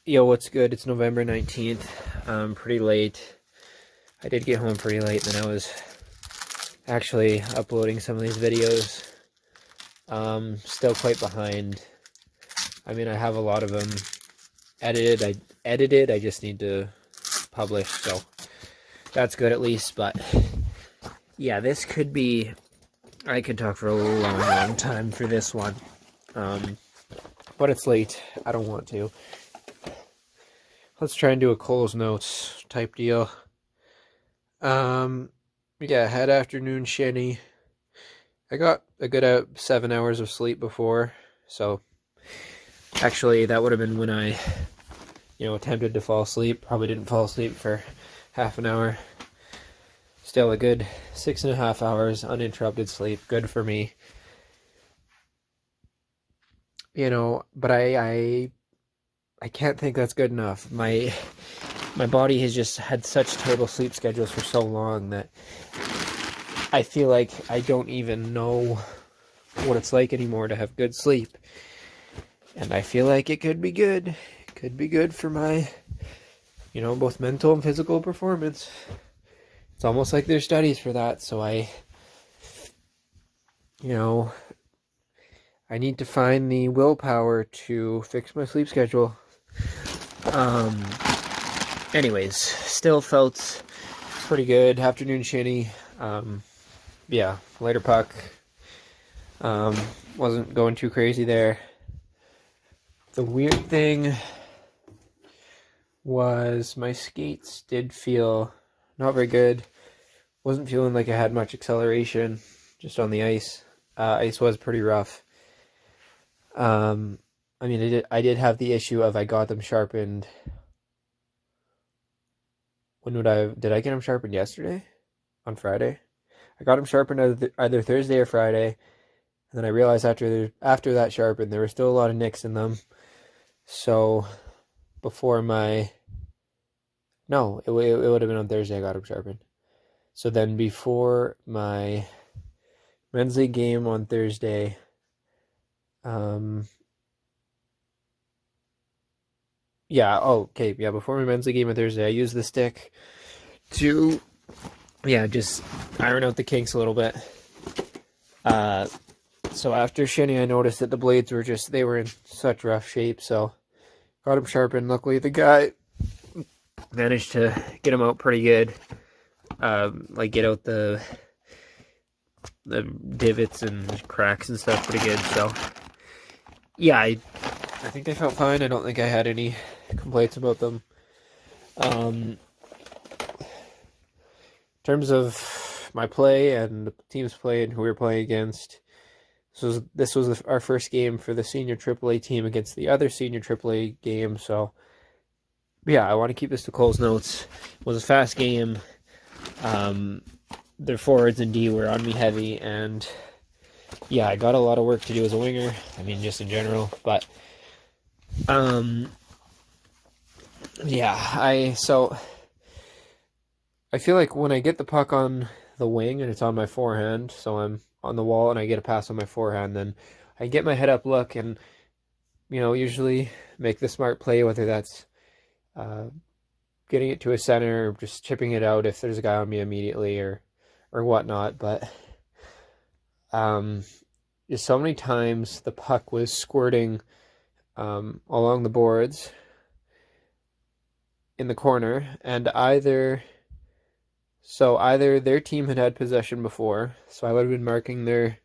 Yo, what's good? It's November 19th. Pretty late. I did get home pretty late, and then I was actually uploading some of these videos. Still quite behind. I mean, I have a lot of them edited. I just need to publish, so that's good at least. But yeah, this could be. I could talk for a long time for this one. But it's late. I don't want to. Let's try and do a Cole's Notes type deal. Yeah, had afternoon shinny. I got a good 7 hours of sleep before, so actually that would have been when I, attempted to fall asleep. Probably didn't fall asleep for half an hour. Still a good 6.5 hours uninterrupted sleep. Good for me. But I can't think that's good enough. My body has just had such terrible sleep schedules for so long that I feel like I don't even know what it's like anymore to have good sleep. And I feel like it could be good. It could be good for my, both mental and physical performance. It's almost like there's studies for that, so I need to find the willpower to fix my sleep schedule. Anyways, still felt pretty good. Afternoon shinny. Yeah, later puck. Wasn't going too crazy there. The weird thing was my skates did feel not very good. Wasn't feeling like I had much acceleration just on the ice. Ice was pretty rough. I mean, I did have the issue of I got them sharpened. Did I get them sharpened yesterday? On Friday? I got them sharpened either Thursday or Friday, and then I realized after that sharpened, there were still a lot of nicks in them. So, before it would have been on Thursday I got them sharpened. So then before my men's league game on Thursday, before my men's league game on Thursday, I used the stick to, just iron out the kinks a little bit. So after shinny, I noticed that the blades were in such rough shape, so got them sharpened. Luckily, the guy managed to get them out pretty good. Get out the divots and cracks and stuff pretty good. So, yeah, I think they felt fine. I don't think I had any complaints about them. In terms of my play and the team's play and who we were playing against, this was our first game for the senior AAA team against the other senior AAA game. So, yeah, I want to keep this to Cole's Notes. It was a fast game. Their forwards and D were on me heavy, and I got a lot of work to do as a winger. I mean, just in general, but I feel like when I get the puck on the wing and it's on my forehand, so I'm on the wall and I get a pass on my forehand, then I get my head up look and usually make the smart play, whether that's getting it to a center or just chipping it out if there's a guy on me immediately or whatnot. But just so many times the puck was squirting along the boards in the corner, and either their team had possession before, so I would have been marking their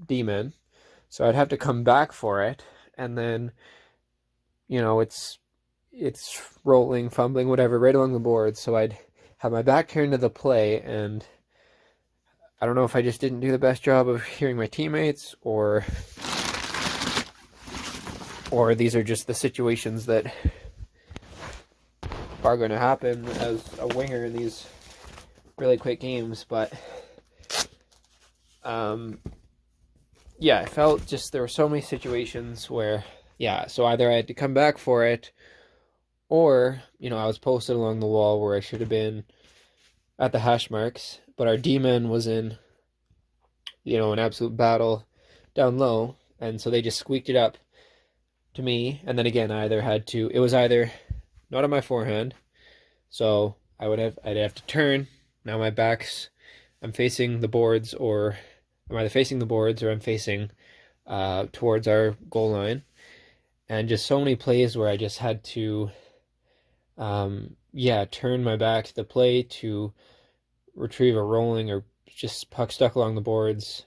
D-men, so I'd have to come back for it, and then it's rolling, fumbling, whatever, right along the board. So I'd have my back turned to the play, and I don't know if I just didn't do the best job of hearing my teammates, or these are just the situations that are going to happen as a winger in these really quick games. But I felt just there were so many situations where so either I had to come back for it, or I was posted along the wall where I should have been at the hash marks, but our D-man was in an absolute battle down low, and so they just squeaked it up to me, and then again I either had to, it was either not on my forehand, so I'd have to turn. Now my back's, I'm facing the boards, or I'm either facing the boards or I'm facing towards our goal line. And just so many plays where I just had to turn my back to the play to retrieve a rolling or just puck stuck along the boards.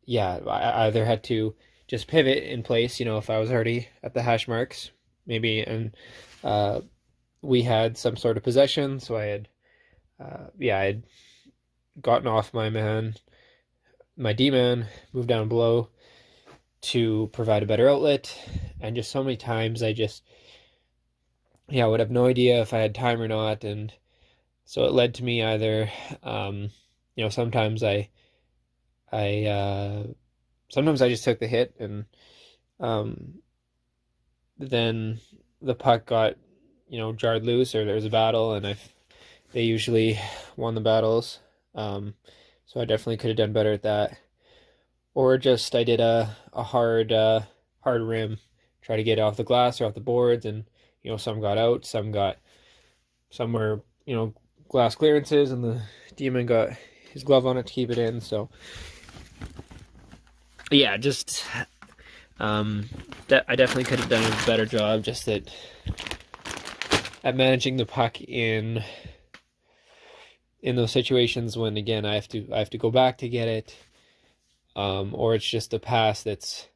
Yeah, I either had to just pivot in place, if I was already at the hash marks, maybe, and we had some sort of possession, so I had gotten off my D-man, moved down below to provide a better outlet, and just so many times I would have no idea if I had time or not, and so it led to me either, sometimes sometimes I just took the hit, and then the puck got, jarred loose, or there was a battle, and they usually won the battles. So I definitely could have done better at that. Or just I did a hard rim, try to get off the glass or off the boards, and some got out, some were glass clearances, and the demon got his glove on it to keep it in. So yeah, just that I definitely could have done a better job just at managing the puck in those situations when, again, I have to go back to get it, or it's just a pass that's,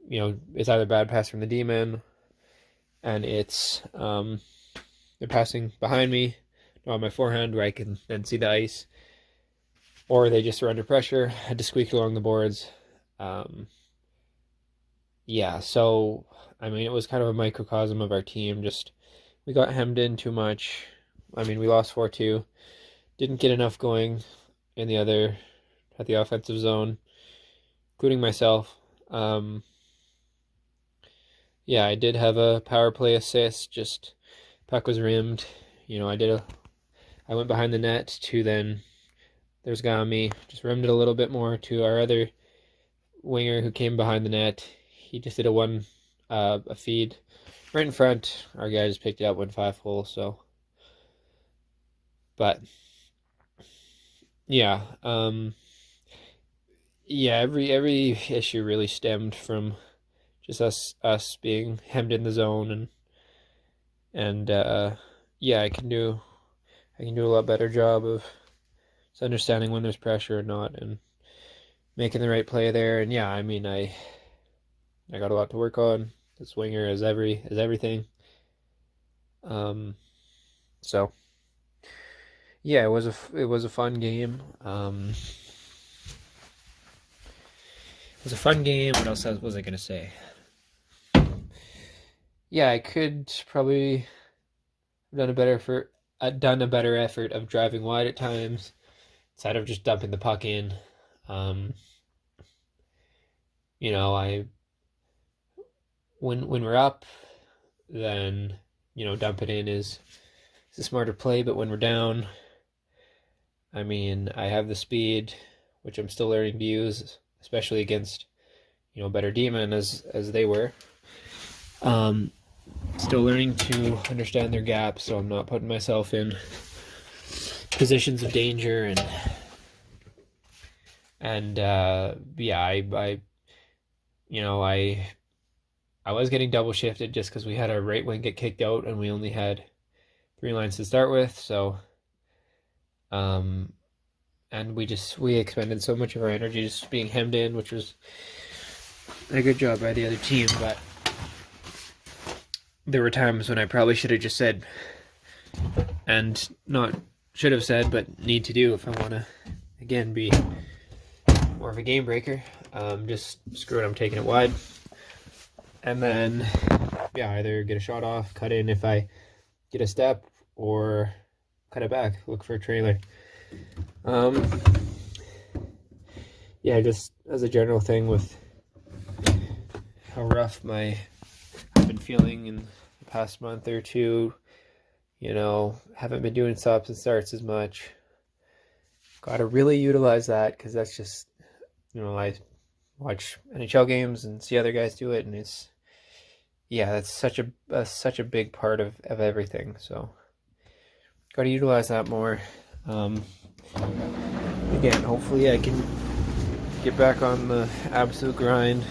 it's either a bad pass from the demon, and it's they're passing behind me on my forehand where I can then see the ice, or they just were under pressure, had to squeak along the boards. So I mean, it was kind of a microcosm of our team. Just we got hemmed in too much. I mean, we lost 4-2. Didn't get enough going at the offensive zone, including myself. I did have a power play assist, just puck was rimmed. I went behind the net to then, there's a guy on me, just rimmed it a little bit more to our other winger who came behind the net. He just did a feed right in front. Our guy just picked it up, went 5-hole, so. But every issue really stemmed from just us being hemmed in the zone, and I can do a lot better job of just understanding when there's pressure or not, and making the right play there. And I mean, I got a lot to work on. The swinger is everything. So yeah, it was a fun game. It was a fun game. What else was I gonna say? Yeah, I could probably have done a better effort of driving wide at times instead of just dumping the puck in. When we're up, then dump it in is a smarter play. But when we're down, I mean, I have the speed, which I'm still learning to use, especially against better demon as they were. Still learning to understand their gaps, so I'm not putting myself in positions of danger, I was getting double shifted just because we had our right wing get kicked out and we only had 3 lines to start with. So, and we expended so much of our energy just being hemmed in, which was a good job by the other team. But there were times when I probably should have just said, and not should have said, but need to do if I want to, again, be more of a game breaker. Just screw it, I'm taking it wide. And then, either get a shot off, cut in if I get a step, or cut it back, look for a trailer. Just as a general thing with how rough I've been feeling in the past month or two, haven't been doing stops and starts as much. Got to really utilize that, because that's just, I watch NHL games and see other guys do it, and it's yeah, that's such a big part of everything. So got to utilize that more. Um, Again, hopefully I can get back on the absolute grind.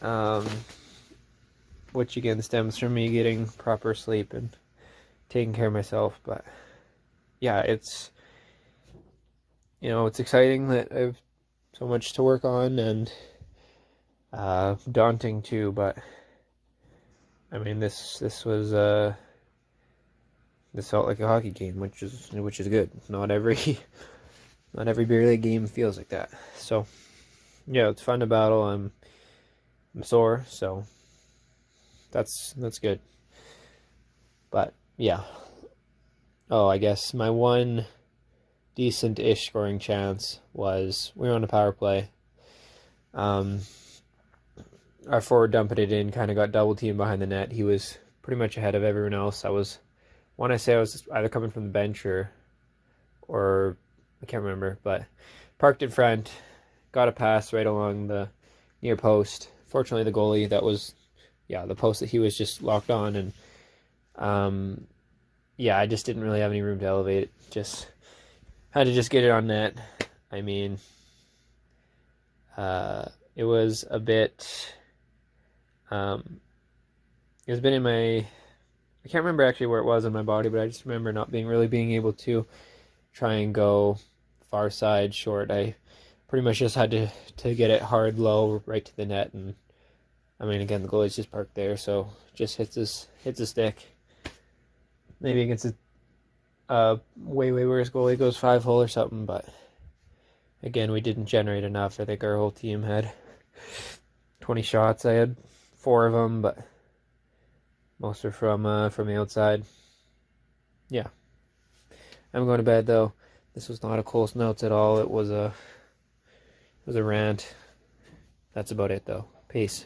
Um, which again stems from me getting proper sleep and taking care of myself. But yeah, it's it's exciting that I've so much to work on, and daunting too. But I mean, this felt like a hockey game, which is good. Not every not every beer league game feels like that. So yeah, it's fun to battle. I'm sore, so that's good. But yeah. Oh, I guess my one decent-ish scoring chance was we were on a power play. Our forward dumped it in, kind of got double teamed behind the net. He was pretty much ahead of everyone else. I was either coming from the bench or I can't remember, but parked in front, got a pass right along the near post. Fortunately, the goalie, that was the post that he was just locked on, and I just didn't really have any room to elevate it. Just had to just get it on net. I mean, it was a bit. It was a bit in my. I can't remember actually where it was in my body, but I just remember not being able to try and go far side short. I pretty much just had to get it hard low right to the net, and I mean again the goalie's just parked there, so just hits his stick. Maybe against a way worse goalie goes 5-hole or something, but again we didn't generate enough. I think our whole team had 20 shots. I had 4 of them, but most are from the outside. Yeah. I'm going to bed though. This was not a Coles Notes at all. It was a rant. That's about it though. Peace.